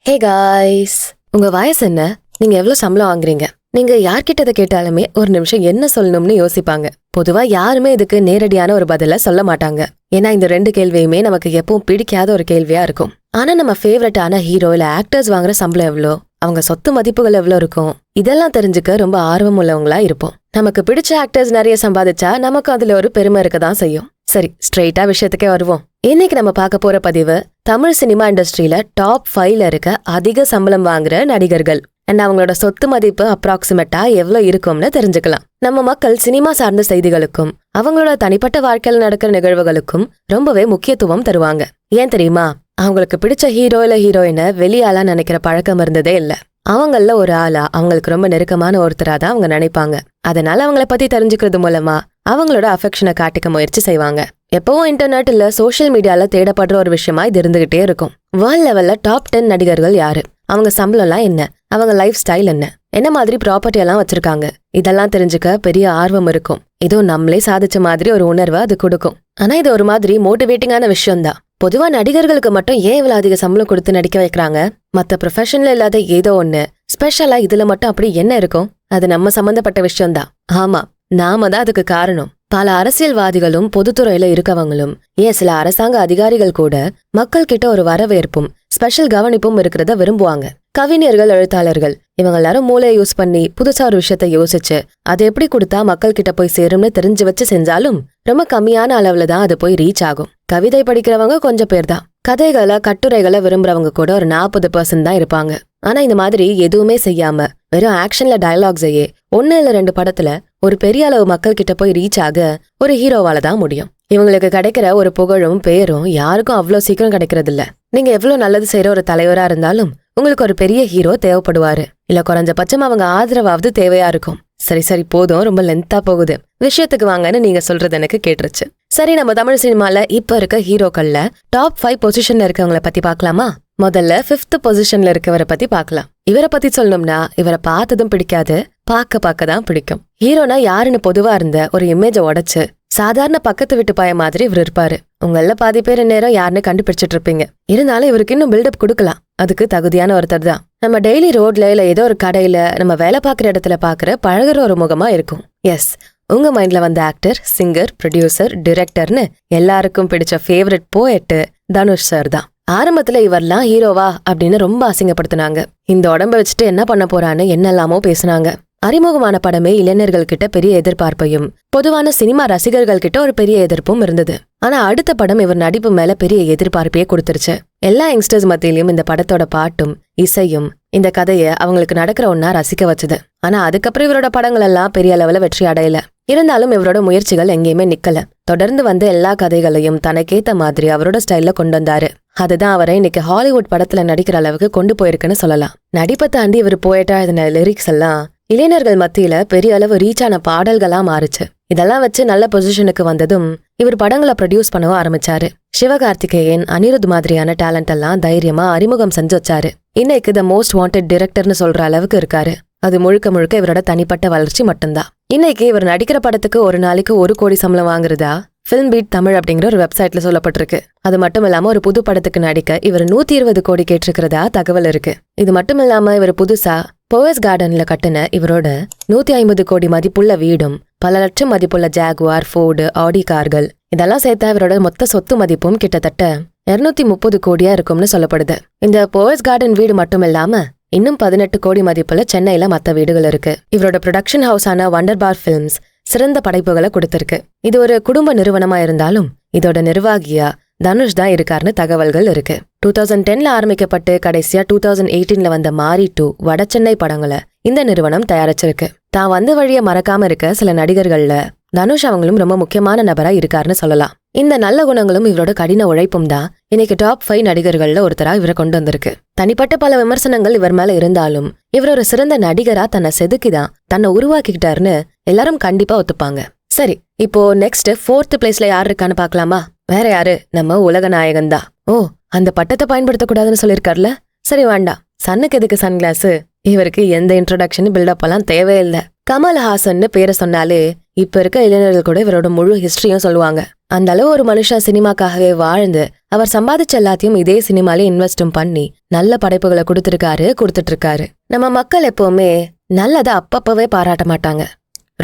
Hey guys, உங்க வயசு என்ன? நீங்க எவ்வளவு சம்பளம் வாங்குறீங்க? நீங்க யார்கிட்ட இதை கேட்டாலுமே ஒரு நிமிஷம் என்ன சொல்லணும்னு யோசிப்பாங்க. பொதுவா யாருமே இதுக்கு நேரடியான ஒரு பதில சொல்ல மாட்டாங்க. ஏன்னா இந்த ரெண்டு கேள்வியுமே நமக்கு எப்பவும் பிடிக்காத ஒரு கேள்வியா இருக்கும். ஆனா நம்ம ஃபேவரட்டான ஹீரோ இல்ல ஆக்டர்ஸ் வாங்குற சம்பளம் எவ்வளோ, அவங்க சொத்து மதிப்புகள் எவ்வளோ இருக்கும், இதெல்லாம் தெரிஞ்சுக்க ரொம்ப ஆர்வம் உள்ளவங்களா இருப்போம். நமக்கு பிடிச்ச ஆக்டர்ஸ் நிறைய சம்பாதிச்சா நமக்கு அதுல ஒரு பெருமை இருக்கதான் செய்யும். சரி, ஸ்ட்ரெயிட்டா விஷயத்துக்கே வருவோம். இன்னைக்கு நம்ம பார்க்க போற பதிவு தமிழ் சினிமா இண்டஸ்ட்ரியில டாப் 5ல இருக்க அதிக சம்பளம் வாங்குற நடிகர்கள் அண்ட் அவங்களோட சொத்து மதிப்பு அப்ராக்சிமேட்டா எவ்வளவு இருக்கும்னு தெரிஞ்சுக்கலாம். நம்ம மக்கள் சினிமா சார்ந்த செய்திகளுக்கும் அவங்களோட தனிப்பட்ட வாழ்க்கையில நடக்கிற நிகழ்வுகளுக்கும் ரொம்பவே முக்கியத்துவம் தருவாங்க. ஏன் தெரியுமா? அவங்களுக்கு பிடிச்ச ஹீரோ இல்ல ஹீரோயினை வெளியாளா நினைக்கிற பழக்கம் இருந்ததே இல்ல. அவங்கள ஒரு ஆளா அவங்களுக்கு ரொம்ப நெருக்கமான ஒருத்தரா தான் அவங்க நினைப்பாங்க. அதனால அவங்கள பத்தி தெரிஞ்சுக்கிறது மூலமா அவங்களோட அஃபெக்ஷனை காட்டிக்க முயற்சி செய்வாங்க. எப்பவும் இன்டர்நெட் இல்ல சோசியல் மீடியால தேடப்படுற ஒரு விஷயமா இது இருந்துகிட்டே இருக்கும். வேர்ல்ட் லெவல்ல டாப் 10 நடிகர்கள் யாரு, அவங்க சம்பளம்லாம் என்ன, அவங்க லைஃப் ஸ்டைல் என்ன மாதிரி ப்ராப்பர்ட்டி எல்லாம் வச்சிருக்காங்க, இதெல்லாம் தெரிஞ்சுக்க பெரிய ஆர்வம் இருக்கும். இதோ நம்மளே சாதிச்ச மாதிரி ஒரு உணர்வை அது கொடுக்கும். ஆனா இது ஒரு மாதிரி மோட்டிவேட்டிங்கான விஷயம்தான். பொதுவா நடிகர்களுக்கு மட்டும் ஏன் இவ்வளவு அதிக சம்பளம் கொடுத்து நடிக்க வைக்கிறாங்க? மத்த ப்ரொஃபஷன்ல இல்லாத ஏதோ ஒண்ணு ஸ்பெஷலா இதுல மட்டும் அப்படி என்ன இருக்கும்? அது நம்ம சம்பந்தப்பட்ட விஷயம்தான். ஆமா, நாம தான் அதுக்கு காரணம். பல அரசியல்வாதிகளும் பொதுத்துறையில இருக்கவங்களும் ஏன் சில அரசாங்க அதிகாரிகள் கூட மக்கள் கிட்ட ஒரு வரவேற்பும் ஸ்பெஷல் கவனிப்பும் இருக்கிறத விரும்புவாங்க. கவிஞர்கள், எழுத்தாளர்கள் இவங்க எல்லாரும் மூளையை யூஸ் பண்ணி புதுசா ஒரு விஷயத்த யோசிச்சு அதை எப்படி கொடுத்தா மக்கள் கிட்ட போய் சேரும்னு தெரிஞ்சு வச்சு செஞ்சாலும் ரொம்ப கம்மியான அளவுல தான் அது போய் ரீச் ஆகும். கவிதை படிக்கிறவங்க கொஞ்சம் பேர் தான். கதைகளை, கட்டுரைகளை விரும்புறவங்க கூட ஒரு 40% தான் இருப்பாங்க. ஆனா இந்த மாதிரி எதுவுமே செய்யாம வெறும் ஆக்ஷன்ல டயலாக்ஸையே 1 இல்ல 2 படத்துல ஒரு பெரிய அளவு மக்கள் கிட்ட போய் ரீச் ஆக ஒரு ஹீரோவால தான் முடியும். இவங்களுக்கு கிடைக்கிற ஒரு புகழும் பேரும் யாருக்கும் அவ்வளவு சீக்கிரம் கிடைக்கிறது இல்ல. நீங்க எவ்வளவு நல்லது செய்யற ஒரு தலைவரா இருந்தாலும் உங்களுக்கு ஒரு பெரிய ஹீரோ தேவைப்படுவாரு. இல்ல குறைஞ்சபட்சம் அவங்க ஆதரவாவது தேவையா இருக்கும். சரி போதும், ரொம்ப லென்த்தா போகுது. விஷயத்துக்கு வாங்கன்னு நீங்க சொல்றது எனக்கு கேட்டுருச்சு. சரி, நம்ம தமிழ் சினிமால இப்ப இருக்க ஹீரோக்கள்ல டாப் 5 பொசிஷன்ல இருக்கவங்கள பத்தி பாக்கலாமா? முதல்ல 5th பொசிஷன்ல இருக்கவரை பத்தி பாக்கலாம். இவரை பத்தி சொல்லணும்னா இவரை பார்த்ததும் பிடிக்காது, பார்க்க தான் பிடிக்கும். ஹீரோனா யாருன்னு பொதுவா இருந்த ஒரு இமேஜை உடைச்சு சாதாரண பக்கத்து வீட்டு பையன் மாதிரி இவர் இருப்பாரு. உங்கள பாதி பேர் நேரம் யாருன்னு கண்டுபிடிச்சிட்டு இருப்பீங்க. இருந்தாலும் இவருக்கு இன்னும் பில்டப் கொடுக்கலாம். அதுக்கு தகுதியான ஒருத்தர் தான். நம்ம டெய்லி ரோட்ல இல்ல ஏதோ ஒரு கடையில நம்ம வேலை பாக்குற இடத்துல பாக்குற பழகுற ஒரு முகமா இருக்கும். எஸ், உங்க மைண்ட்ல வந்த ஆக்டர், சிங்கர், ப்ரொடியூசர், டிரெக்டர்னு எல்லாருக்கும் பிடிச்ச ஃபேவரட் போயட் தனுஷ் சார் தான். ஆரம்பத்துல இவர்லாம் ஹீரோவா அப்படின்னு ரொம்ப அசிங்கப்படுத்தினாங்க. இந்த உடம்ப வச்சுட்டு என்ன பண்ண போறான்னு என்னெல்லாமோ பேசினாங்க. அறிமுகமான படமே இளைஞர்கள் கிட்ட பெரிய எதிர்பார்ப்பையும் பொதுவான சினிமா ரசிகர்கள் கிட்ட ஒரு பெரிய எதிர்ப்பும் இருந்தது. ஆனா அடுத்த படம் இவர் நடிப்பு மேல பெரிய எதிர்பார்ப்பையே கொடுத்துருச்சு. எல்லா யங்ஸ்டர்ஸ் மத்தியிலும் இந்த படத்தோட பாட்டும் இசையும் இந்த கதையை அவங்களுக்கு நடக்கிற ஒன்னா ரசிக்க வச்சுது. ஆனா அதுக்கப்புறம் இவரோட படங்கள் எல்லாம் பெரிய அளவுல வெற்றி அடையல. இருந்தாலும் இவரோட முயற்சிகள் எங்கேயுமே நிக்கல. தொடர்ந்து வந்த எல்லா கதைகளையும் தனக்கேத்த மாதிரி அவரோட ஸ்டைல்ல கொண்டு வந்தாரு. அதுதான் அவரை இன்னைக்கு ஹாலிவுட் படத்துல நடிக்கிற அளவுக்கு கொண்டு போயிருக்குன்னு சொல்லலாம். நடிப்பை தாண்டி இவர் போயிட்டா எழுதின லிரிக்ஸ் எல்லாம் இளைஞர்கள் மத்தியில பெரிய அளவு ரீச் ஆன பாடல்களா மாறுச்சு. இதெல்லாம் வச்சு நல்ல பொசிஷனுக்கு வந்ததும் இவர் படங்களை ப்ரொடியூஸ் பண்ணவும் ஆரம்பிச்சாரு. சிவகார்த்திகேயன், அனிருத் மாதிரியான டேலண்ட் எல்லாம் தைரியமா அறிமுகம் செஞ்சு வச்சாரு. இன்னைக்கு த மோஸ்ட் வாண்டட் டிரெக்டர்னு சொல்ற அளவுக்கு இருக்காரு. அது முழுக்க இவரோட தனிப்பட்ட வளர்ச்சி மட்டும்தான். இன்னைக்கு இவர் நடிக்கிற படத்துக்கு ஒரு நாளைக்கு 1 கோடி சம்பளம் வாங்குறதா ஃபிலிம் பீட் தமிழ் அப்படிங்கிற ஒரு வெப்சைட்ல சொல்லப்பட்டிருக்கு. அது மட்டும் இல்லாம ஒரு புது படத்துக்கு நடிக்க இவர் 120 கோடி கேட்டிருக்கிறதா தகவல் இருக்கு. இது மட்டும் இல்லாம இவர் புதுசா போயஸ் கார்டன்ல கட்டின இவரோட 150 கோடி மதிப்புள்ள வீடும், பல லட்சம் மதிப்புள்ள ஜாகுவார், ஃபோர்டு, ஆடி கார்கள் இதெல்லாம் சேர்த்தா இவரோட மொத்த சொத்து மதிப்பும் கிட்டத்தட்ட 230 கோடியா இருக்கும்னு சொல்லப்படுது. இந்த போயஸ் கார்டன் வீடு மட்டும் இல்லாம இன்னும் 18 கோடி மதிப்புல சென்னையில மத்த வீடுகள் இருக்கு. இவரோட ப்ரொடக்ஷன் ஹவுஸான வண்டர்பார் ஃபிலிம்ஸ் சிறந்த படைப்புகளை கொடுத்திருக்கு. இது ஒரு குடும்ப நிறுவனமா இருந்தாலும் இதோட நிர்வாகியா தனுஷ் தான் இருக்காருன்னு தகவல்கள் இருக்கு. 2010ல ஆரம்பிக்கப்பட்டு கடைசியா 2018ல வந்த மாரி 2 வடசென்னை படங்களை இந்த நிறுவனம் தயாரிச்சிருக்கு. தான் வந்த வழிய மறக்காம இருக்க சில நடிகர்கள்ல தனுஷ் அவங்களும் ரொம்ப முக்கியமான நபரா இருக்காருன்னு சொல்லலாம். இந்த நல்ல குணங்களும் இவரோட கடின உழைப்பும் தான் இன்னைக்கு டாப் 5 நடிகர்கள்ல ஒருத்தரா இவரை கொண்டு வந்திருக்கு. தனிப்பட்ட பல விமர்சனங்கள் இவர் மேல இருந்தாலும் இவர் ஒரு சிறந்த நடிகரா தன்னை செதுக்கிதான் தன்னை உருவாக்கிக்கிட்டாருன்னு எல்லாரும் கண்டிப்பா ஒத்துப்பாங்க. சரி, இப்போ நெக்ஸ்ட் 4th பிளேஸ்ல யார் இருக்கான்னு பாக்கலாமா? வேற யாரு, நம்ம உலக நாயகன் தான். ஓ, அந்த பட்டத்தை பயன்படுத்தக்கூடாதுன்னு சொல்லிருக்காருல. சரி வேண்டாம், சன்னுக்கு எதுக்கு சன்கிளாஸ்? இவருக்கு எந்த இன்ட்ரோடக்ஷன் பில்டப் எல்லாம் தேவையில்லை. கமல்ஹாசன்னு பேரை சொன்னாலே இப்ப இருக்க இளைஞர்கள் கூட இவரோட முழு ஹிஸ்டரியும் சொல்லுவாங்க. அந்த அளவு ஒரு மனுஷன் சினிமாக்காகவே வாழ்ந்து அவர் சம்பாதிச்ச எல்லாத்தையும் இதே சினிமாலே இன்வெஸ்டும் பண்ணி நல்ல படைப்புகளை கொடுத்துட்டு இருக்காரு. நம்ம மக்கள் எப்பவுமே நல்லதை அப்பப்பவே பாராட்ட மாட்டாங்க,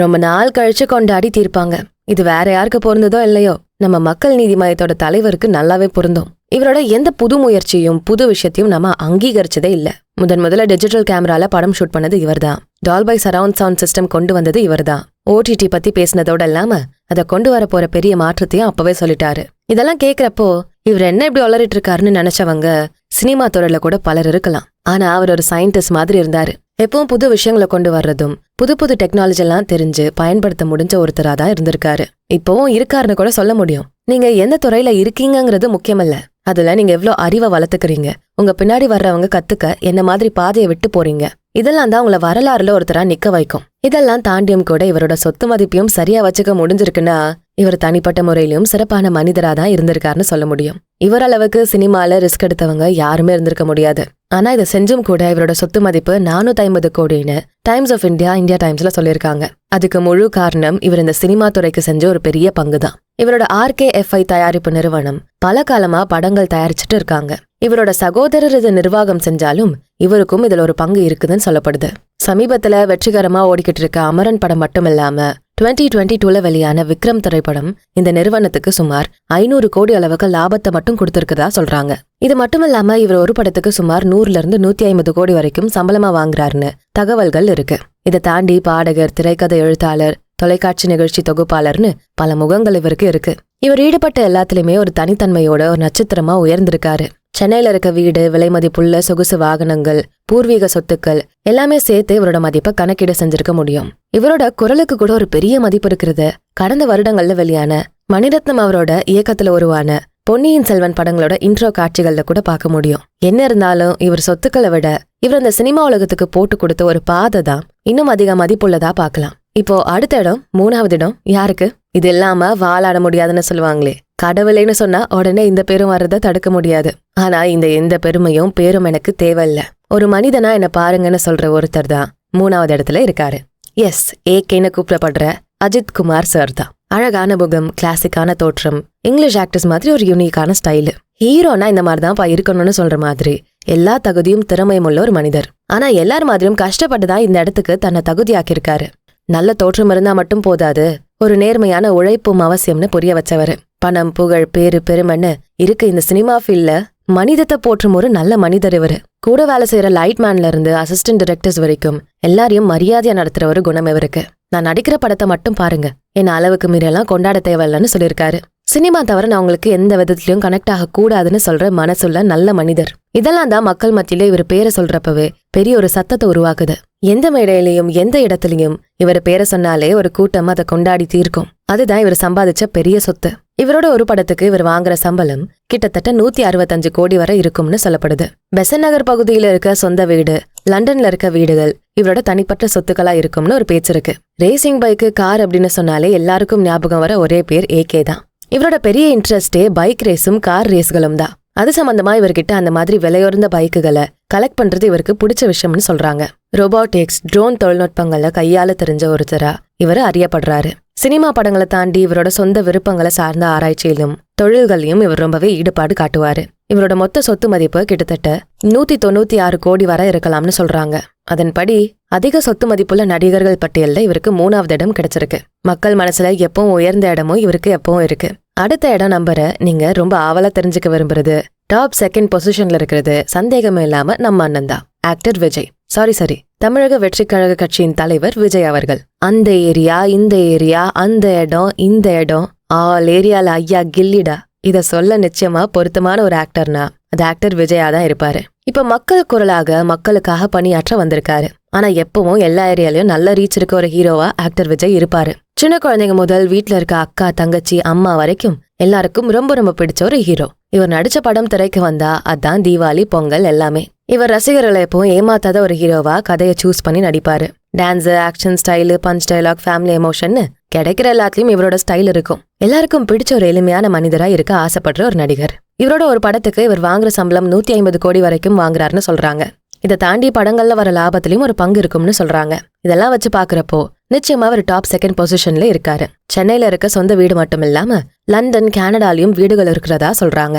ரொம்ப நாள் கழிச்சு கொண்டாடி தீர்ப்பாங்க. இது வேற யாருக்கு பொருந்ததோ இல்லையோ, நம்ம மக்கள் நீதி மையத்தோட தலைவருக்கு நல்லாவே பொருந்தும். இவரோட எந்த புது முயற்சியும் புது விஷயத்தையும் நம்ம அங்கீகரிச்சதே இல்ல. முதல்ல டிஜிட்டல் கேமரால படம் ஷூட் பண்ணது இவர்தான். டால்பை சரவுண்ட் சவுண்ட் சிஸ்டம் கொண்டு வந்தது இவர்தான். OTT பத்தி பேசினதோட இல்லாம அதை கொண்டு வர போற பெரிய மாற்றத்தையும் அப்பவே சொல்லிட்டாரு. இதெல்லாம் கேக்குறப்போ இவர் என்ன இப்படி வளரிட்டு இருக்காருன்னு நினைச்சவங்க சினிமா துறையில கூட பலர் இருக்கலாம். ஆனா அவர் ஒரு சயின்டிஸ்ட் மாதிரி இருந்தாரு. எப்பவும் புது விஷயங்களை கொண்டு வர்றதும் புது டெக்னாலஜி எல்லாம் தெரிஞ்சு பயன்படுத்த முடிஞ்ச ஒருத்தரா தான் இருந்திருக்காரு. இப்பவும் இருக்காருன்னு கூட சொல்ல முடியும். நீங்க எந்த துறையில இருக்கீங்கிறது முக்கியமல்ல, அதுல நீங்க எவ்வளவு அறிவை வளர்த்துக்கிறீங்க, உங்க பின்னாடி வர்றவங்க கத்துக்க என்ன மாதிரி பாதையை விட்டு போறீங்க, இதெல்லாம் தான் உங்களை வரலாறுல ஒருத்தரா நிக்க வைக்கும். இதெல்லாம் தாண்டியும் கூட இவரோட சொத்து மதிப்பையும் சரியா வச்சுக்க முடிஞ்சிருக்குன்னா இவர் தனிப்பட்ட முறையிலும் சிறப்பான மனிதரா தான் இருந்திருக்காருன்னு சொல்ல முடியும். இவர் அளவுக்கு சினிமால ரிஸ்க் எடுத்தவங்க யாருமே இருந்திருக்க முடியாது. ஆனா இதை செஞ்சும் கூட இவரோட சொத்து மதிப்பு 450 கோடின்னு டைம்ஸ் ஆஃப் இந்தியா டைம்ஸ்ல சொல்லியிருக்காங்க. அதுக்கு முழு காரணம் இவர் இந்த சினிமா துறைக்கு செஞ்ச ஒரு பெரிய பங்கு தான். இவரோட RKFI தயாரிப்பு நிறுவனம் பல காலமா படங்கள் தயாரிச்சுட்டு இருக்காங்க. இவரோட சகோதரர் இதை நிர்வாகம் செஞ்சாலும் இவருக்கும் இதுல ஒரு பங்கு இருக்குதுன்னு சொல்லப்படுது. சமீபத்துல வெற்றிகரமா ஓடிக்கிட்டு இருக்க அமரன் படம் மட்டும் இல்லாம 2022ல வெளியான விக்ரம் திரைப்படம் இந்த நிறுவனத்துக்கு சுமார் 500 கோடி அளவுக்கு லாபத்தை மட்டும் கொடுத்திருக்கதா சொல்றாங்க. இது மட்டும் இல்லாம இவர் ஒரு படத்துக்கு சுமார் 100 to 150 கோடி வரைக்கும் சம்பளமா வாங்குறாருன்னு தகவல்கள் இருக்கு. இதை தாண்டி பாடகர், திரைக்கதை எழுத்தாளர், தொலைக்காட்சி நிகழ்ச்சி தொகுப்பாளர்னு பல முகங்கள் இவருக்கு இருக்கு. இவர் ஈடுபட்ட எல்லாத்துலயுமே ஒரு தனித்தன்மையோட ஒரு நட்சத்திரமா உயர்ந்திருக்காரு. சென்னையில இருக்க வீடு, விலை மதிப்புள்ள சொகுசு வாகனங்கள், பூர்வீக சொத்துக்கள் எல்லாமே சேர்த்து இவரோட மதிப்பை கணக்கீடு செஞ்சிருக்க முடியும். இவரோட குரலுக்கு கூட ஒரு பெரிய மதிப்பு இருக்கிறது கடந்த வருடங்கள்ல வெளியான மணிரத்னம் அவரோட இயக்கத்துல உருவான பொன்னியின் செல்வன் படங்களோட இன்ட்ரோ காட்சிகள்ல கூட பார்க்க முடியும். என்ன இருந்தாலும் இவர் சொத்துக்களை விட இவர் இந்த சினிமா உலகத்துக்கு போட்டு கொடுத்த ஒரு பாதை தான் இன்னும் அதிக மதிப்புள்ளதா பார்க்கலாம். இப்போ அடுத்த இடம், 3வது இடம் யாருக்கு? இது இல்லாம வாழாட முடியாதுன்னு சொல்லுவாங்களே, கடவுளேன்னு சொன்னா உடனே இந்த பேரும் வர்றதை தடுக்க முடியாது. ஆனா இந்த எந்த பெருமையும் பேரும் எனக்கு தேவையில்ல, ஒரு மனிதனா என்ன பாருங்கன்னு சொல்ற ஒருத்தர் தான் 3வது இடத்துல இருக்காரு. எஸ், AKன்னு கூப்பிடப்படுற அஜித் குமார் சார் தான். அழகான முகம், கிளாசிக்கான தோற்றம், இங்கிலீஷ் ஆக்டர்ஸ் மாதிரி ஒரு யூனிக்கான ஸ்டைலு. ஹீரோனா இந்த மாதிரிதான் இருக்கணும்னு சொல்ற மாதிரி எல்லா தகுதியும் திறமையும் உள்ள ஒரு மனிதர். ஆனா எல்லார் மாதிரியும் கஷ்டப்பட்டுதான் இந்த இடத்துக்கு தன்னை தகுதியாக்கியிருக்காரு. நல்ல தோற்றம் இருந்தா மட்டும் போதாது, ஒரு நேர்மையான உழைப்பும் அவசியம்னு புரிய வச்சவரு. பணம், புகழ், பேரு, பெருமைன்னு இருக்கு இந்த சினிமா ஃபீல்ட்ல மனிதத்தை போற்றும் ஒரு நல்ல மனிதர் இவரு. கூட வேலை செய்யற லைட்மேன்ல இருந்து அசிஸ்டன்ட் டைரக்டர்ஸ் வரைக்கும் எல்லாரையும் மரியாதையா நடத்துற ஒரு குணம் இவருக்கு. நான் நடிக்கிற படத்தை மட்டும் பாருங்க, என்ன அளவுக்கு மீறெல்லாம் கொண்டாட தேவையில்லன்னு சொல்லியிருக்காரு. சினிமா தவிர நான் உங்களுக்கு எந்த விதத்திலயும் கனெக்ட் ஆக கூடாதுன்னு சொல்ற மனசுள்ள நல்ல மனிதர். இதெல்லாம் தான் மக்கள் மத்தியில இவர் பேரை சொல்றப்பவே பெரிய ஒரு சத்தத்தை உருவாக்குது. எந்த மேடையிலையும் எந்த இடத்துலயும் இவர் பேரை சொன்னாலே ஒரு கூட்டம் அதை கொண்டாடி தீர்க்கும். அதுதான் இவர் சம்பாதிச்ச பெரிய சொத்து. இவரோட ஒரு படத்துக்கு இவர் வாங்குற சம்பளம் கிட்டத்தட்ட 165 கோடி வரை இருக்கும்னு சொல்லப்படுது. பெசன் நகர் பகுதியில இருக்க சொந்த வீடு, லண்டன்ல இருக்க வீடுகள் இவரோட தனிப்பட்ட சொத்துக்களா இருக்கும்னு ஒரு பேச்சு இருக்கு. ரேசிங் பைக்கு, கார் அப்படின்னு சொன்னாலே எல்லாருக்கும் ஞாபகம் வர ஒரே பேர் AK தான். இவரோட பெரிய இன்ட்ரெஸ்டே பைக் ரேஸும் கார் ரேஸ்களும் தான். அது சம்பந்தமா இவர்கிட்ட அந்த மாதிரி விலையுறந்த பைக்குகளை கலெக்ட் பண்றது இவருக்கு பிடிச்ச விஷயம்னு சொல்றாங்க. ரோபோட்டிக்ஸ், ட்ரோன் தொழில்நுட்பங்களை கையால தெரிஞ்ச ஒருத்தரா இவர் அறியப்படுறாரு. சினிமா படங்களை தாண்டி இவரோட சொந்த விருப்பங்களை சார்ந்த ஆராய்ச்சியிலும் தொழில்களையும் இவர் ரொம்பவே ஈடுபாடு காட்டுவாரு. இவரோட மொத்த சொத்து மதிப்பு கிட்டத்தட்ட 196 கோடி வரை இருக்கலாம்னு சொல்றாங்க. அதன்படி அதிக சொத்து மதிப்புள்ள நடிகர்கள் பட்டியல்ல இவருக்கு 3வது இடம் கிடைச்சிருக்கு. மக்கள் மனசுல எப்பவும் உயர்ந்த இடமும் இவருக்கு எப்பவும் இருக்கு. அடுத்த இடம் நம்பரை நீங்க ரொம்ப ஆவலா தெரிஞ்சுக்க விரும்புறது, டாப் 2nd பொசிஷன்ல இருக்கிறது சந்தேகமே இல்லாம நம்ம அண்ணன் தான், ஆக்டர் விஜய். சாரி தமிழக வெற்றிக் கழக கட்சியின் தலைவர் விஜய் அவர்கள். அந்த ஏரியா, இந்த ஏரியா, அந்த இடம், இந்த இடம், ஆல் ஏரியால ஐயா கில்லிடா. இத சொல்ல நிச்சயமா பொருத்தமான ஒரு ஆக்டர்னா அது ஆக்டர் விஜயா தான் இருப்பாரு. இப்ப மக்கள் குரலாக மக்களுக்காக பணியாற்ற வந்திருக்காரு. ஆனா எப்பவும் எல்லா ஏரியாலயும் நல்ல ரீச் இருக்க ஒரு ஹீரோவா ஆக்டர் விஜய் இருப்பாரு. சின்ன குழந்தைங்க முதல் வீட்டுல இருக்க அக்கா, தங்கச்சி, அம்மா வரைக்கும் எல்லாருக்கும் ரொம்ப பிடிச்ச ஒரு ஹீரோ. இவர் நடிச்ச படம் திரைக்கு வந்தா அதான் தீபாவளி, பொங்கல் எல்லாமே. இவர் ரசிகர்களை எப்பவும் ஏமாத்தாத ஒரு ஹீரோவா கதையை சூஸ் பண்ணி நடிப்பாரு. Dance, action style, punch dialogue, family எமோஷன்னு கிடைக்கிற எல்லாத்துலயும் இவரோட ஸ்டைல் இருக்கும். எல்லாருக்கும் பிடிச்ச ஒரு எளிமையான மனிதரா இருக்க ஆசைப்படுற ஒரு நடிகர். இவரோட ஒரு படத்துக்கு இவர் வாங்குற சம்பளம் 150 கோடி வரைக்கும் வாங்குறாருன்னு சொல்றாங்க. இதை தாண்டி படங்கள்ல வர லாபத்திலயும் ஒரு பங்கு இருக்கும்னு சொல்றாங்க. இதெல்லாம் வச்சு பாக்குறப்போ நிச்சயமா அவர் டாப் 2nd பொசிஷன்ல இருக்காரு. சென்னையில இருக்க சொந்த வீடு மட்டும் இல்லாம லண்டன், கனடாலையும் வீடுகள் இருக்கிறதா சொல்றாங்க.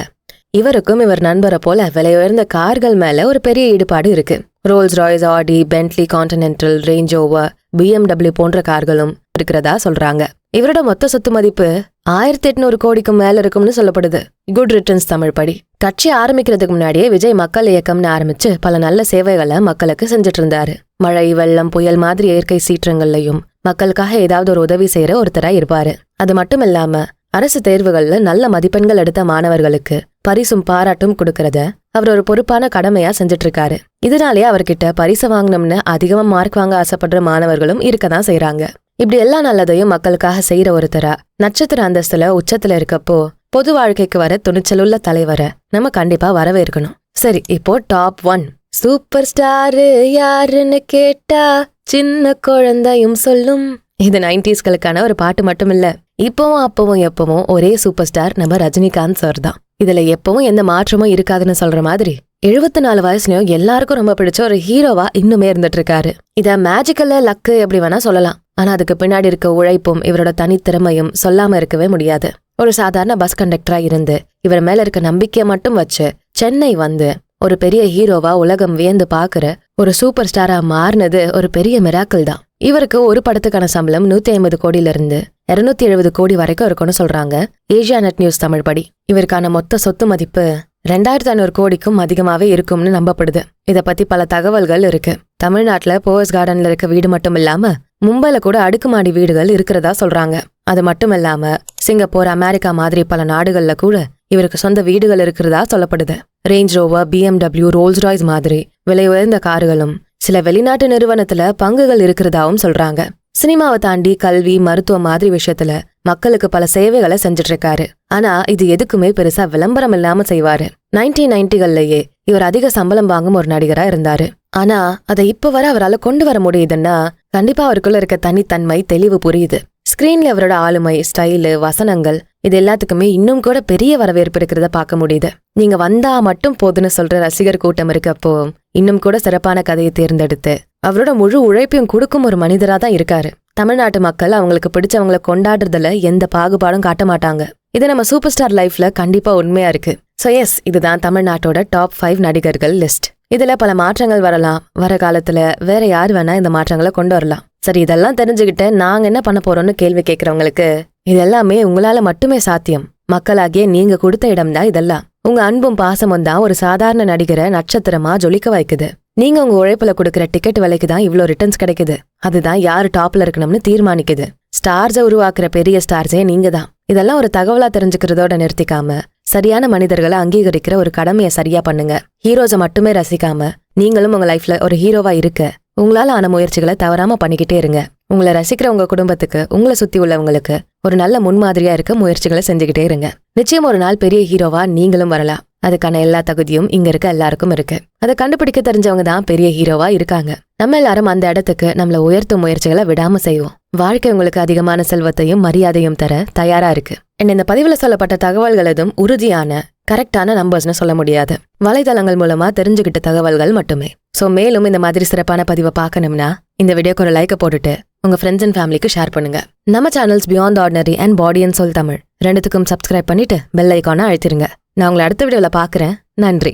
இவருக்கும் இவர் நண்பரை போல விலை உயர்ந்த கார்கள் மேல ஒரு பெரிய ஈடுபாடு இருக்கு. ரோல்ஸ் ராய்ஸ், ஆடி, Bentley, continental, range over, BMW போன்ற கார்களும் இருக்கிறதா சொல்றாங்க. இவரோட மொத்த சொத்து மதிப்பு 1800 கோடிக்கு மேல இருக்கும்னு சொல்லப்படுது. குட் ரிட்டர்ன்ஸ் தமிழ் படி. கட்சி ஆரம்பிக்கிறதுக்கு முன்னாடியே விஜய் மக்கள் இயக்கம்னு ஆரம்பிச்சு பல நல்ல சேவைகளை மக்களுக்கு செஞ்சுட்டு இருந்தாரு. மழை, வெள்ளம், புயல் மாதிரி இயற்கை சீற்றங்கள்லயும் மக்களுக்காக ஏதாவது ஒரு உதவி செய்யற ஒருத்தரா இருப்பாரு. அது மட்டும் இல்லாம அரசு தேர்வுகள்ல நல்ல மதிப்பெண்கள் எடுத்த மாணவர்களுக்கு பரிசும் பாராட்டும் கொடுக்கறத அவர் ஒரு பொறுப்பான கடமையா செஞ்சுட்டு இருக்காரு. இதனாலேயே அவர்கிட்ட பரிசு வாங்கணும்னு அதிகமா மார்க் வாங்க ஆசைப்படுற மாணவர்களும் இருக்கதான் செய்யறாங்க. இப்படி எல்லா நல்லதையும் மக்களுக்காக செய்யற ஒருத்தரா நட்சத்திர அந்தஸ்துல உச்சத்துல இருக்கப்போ பொது வாழ்க்கைக்கு வர துணிச்சலுள்ள தலைவரை நம்ம கண்டிப்பா வரவேற்கணும். சரி, இப்போ டாப் 1 சூப்பர் ஸ்டாரு யாருன்னு கேட்டா சின்ன குழந்தையும் சொல்லும். இது 90ஸ்களுக்கான ஒரு பாட்டு மட்டும் இல்ல, இப்பவும் அப்பவும் எப்பவும் ஒரே சூப்பர் ஸ்டார் நம்ம ரஜினிகாந்த் சார் தான். இதுல எப்பவும் எந்த மாற்றமும் இருக்காதுன்னு சொல்ற மாதிரி 74 வயசுலயும் எல்லாருக்கும் ரொம்ப பிடிச்ச ஒரு ஹீரோவா இன்னுமே இருந்துட்டு இருக்காரு. இத மேஜிக்கல்ல லக்கு எப்படி வேணா சொல்லலாம். ஆனா அதுக்கு பின்னாடி இருக்க உழைப்பும் இவரோட தனித்திறமையும் சொல்லாம இருக்கவே முடியாது. ஒரு சாதாரண பஸ் கண்டக்டரா இருந்து இவர் மேல இருக்க நம்பிக்கைய மட்டும் வச்சு சென்னை வந்து ஒரு பெரிய ஹீரோவா உலகம் வியந்து பாக்குற ஒரு சூப்பர் ஸ்டாரா மாறினது ஒரு பெரிய மிராக்கிள் தான். இவருக்கு ஒரு படத்துக்கான சம்பளம் 150 கோடியில இருந்து 270 கோடி வரைக்கும் இருக்கும்னு சொல்றாங்க ஏசியாநெட் நியூஸ் தமிழ் படி. இவருக்கான மொத்த சொத்து மதிப்பு 2500 கோடிக்கும் அதிகமாவே இருக்கும்னு நம்பப்படுது. இத பத்தி பல தகவல்கள் இருக்கு. தமிழ்நாட்டுல போயஸ் கார்டன்ல இருக்க வீடு மட்டும் இல்லாம மும்பைல கூட அடுக்குமாடி வீடுகள் இருக்கிறதா சொல்றாங்க. அது மட்டும் இல்லாம சிங்கப்பூர், அமெரிக்கா மாதிரி பல நாடுகள்ல கூட இவருக்கு சொந்த வீடுகள் இருக்கிறதா சொல்லப்படுது. Range rover, BMW, Rolls Royce மாதிரி விலை உயர்ந்த கார்களும் சில வெளிநாட்டு நிறுவனத்துல பங்குகள் இருக்கிறதாவும் சொல்றாங்க. சினிமாவை தாண்டி கல்வி, மருத்துவம் மாதிரி விஷயத்துல மக்களுக்கு பல சேவைகளை செஞ்சுட்டு இருக்காரு. ஆனா இது எதுக்குமே பெருசா விளம்பரம் இல்லாம செய்வாரு. 1990கள்லயே இவர் அதிக சம்பளம் வாங்கும் ஒரு நடிகரா இருந்தாரு. ஆனா அதை இப்ப வர அவரால் கொண்டு வர முடியுதுன்னா கண்டிப்பா அவருக்குள்ள இருக்க தனித்தன்மை, தெளிவு புரியுது. ஸ்கிரீன்ல அவரோட ஆளுமை, ஸ்டைலு, வசனங்கள் இது எல்லாத்துக்குமே இன்னும் கூட பெரிய வரவேற்பு இருக்கிறத பார்க்க முடியுது. நீங்க வந்தா மட்டும் போதுன்னு சொல்ற ரசிகர் கூட்டம் இருக்கப்போ இன்னும் கூட சிறப்பான கதையை தேர்ந்தெடுத்து அவரோட முழு உழைப்பையும் கொடுக்கும் ஒரு மனிதரா தான் இருக்காரு. தமிழ்நாட்டு மக்கள் அவங்களுக்கு பிடிச்சவங்களை கொண்டாடுறதுல எந்த பாகுபாடும் காட்ட மாட்டாங்க. இது நம்ம சூப்பர் ஸ்டார் லைஃப்ல கண்டிப்பா உண்மையா இருக்கு. சோ எஸ், இதுதான் தமிழ்நாட்டோட டாப் 5 நடிகர்கள் லிஸ்ட். இதுல பல மாற்றங்கள் வரலாம். வர காலத்துல வேற யார் வேணா இந்த மாற்றங்களை கொண்டு வரலாம். சரி, இதெல்லாம் தெரிஞ்சுக்கிட்டு நாங்க என்ன பண்ண போறோம்னு கேள்வி கேட்கறவங்களுக்கு இது எல்லாமே உங்களால மட்டுமே சாத்தியம். மக்களாகிய நீங்க கொடுத்த இடம் தான் இதெல்லாம். உங்க அன்பும் பாசமும் தான் ஒரு சாதாரண நடிகரை நட்சத்திரமா ஜொலிக்க வைக்குது. நீங்க உங்க உழைப்புல கொடுக்கற டிக்கெட் விலைக்கு தான் இவ்ளோ ரிட்டர்ன்ஸ் கிடைக்குது. அதுதான் யாரு டாப்ல இருக்கணும்னு தீர்மானிக்குது. ஸ்டார்ஸை உருவாக்குற பெரிய ஸ்டார்ஸே நீங்க தான். இதெல்லாம் ஒரு தகவலா தெரிஞ்சுக்கிறதோட நிறுத்திக்காம சரியான மனிதர்களை அங்கீகரிக்கிற ஒரு கடமையை சரியா பண்ணுங்க. ஹீரோஸை மட்டுமே ரசிக்காம நீங்களும் உங்க லைஃப்ல ஒரு ஹீரோவா இருக்க உங்களால ஆன முயற்சிகளை தவறாம பண்ணிக்கிட்டே இருங்க. உங்களை ரசிக்கிற உங்க குடும்பத்துக்கு, உங்களை சுத்தி உள்ளவங்களுக்கு ஒரு நல்ல முன்மாதிரியா இருக்க முயற்சிகளை செஞ்சுக்கிட்டே இருங்க. நிச்சயம் ஒரு நாள் பெரிய ஹீரோவா நீங்களும் வரலாம். அதுக்கான எல்லா தகுதியும் இங்க இருக்க எல்லாருக்கும் இருக்கு. அதை கண்டுபிடிக்க தெரிஞ்சவங்க தான் பெரிய ஹீரோவா இருக்காங்க. நம்ம எல்லாரும் அந்த இடத்துக்கு நம்மள உயர்த்தும் முயற்சிகளை விடாம செய்வோம். வாழ்க்கை உங்களுக்கு அதிகமான செல்வத்தையும் மரியாதையும் தர தயாரா இருக்கு. இந்த பதிவுல சொல்லப்பட்ட தகவல்கள் எதுவும் உறுதியான கரெக்டான நம்பர்ஸ்னு சொல்ல முடியாது. வலைதளங்கள் மூலமா தெரிஞ்சுக்கிட்ட தகவல்கள் மட்டுமே. சோ மேலும் இந்த மாதிரி சிறப்பான பதிவை பார்க்கணும்னா இந்த வீடியோக்கு ஒரு லைக் போட்டுட்டு உங்க ஃப்ரெண்ட்ஸ் அண்ட் ஃபேமிலிக்கு ஷேர் பண்ணுங்க. நம்ம channels Beyond Ordinary and Body and Soul Tamil ரெண்டுத்துக்கும் சப்ஸ்கிரைப் பண்ணிட்டு பெல் ஐகானை அழுத்திருங்க. நான் உங்களை அடுத்த வீடியோல பாக்குறேன். நன்றி.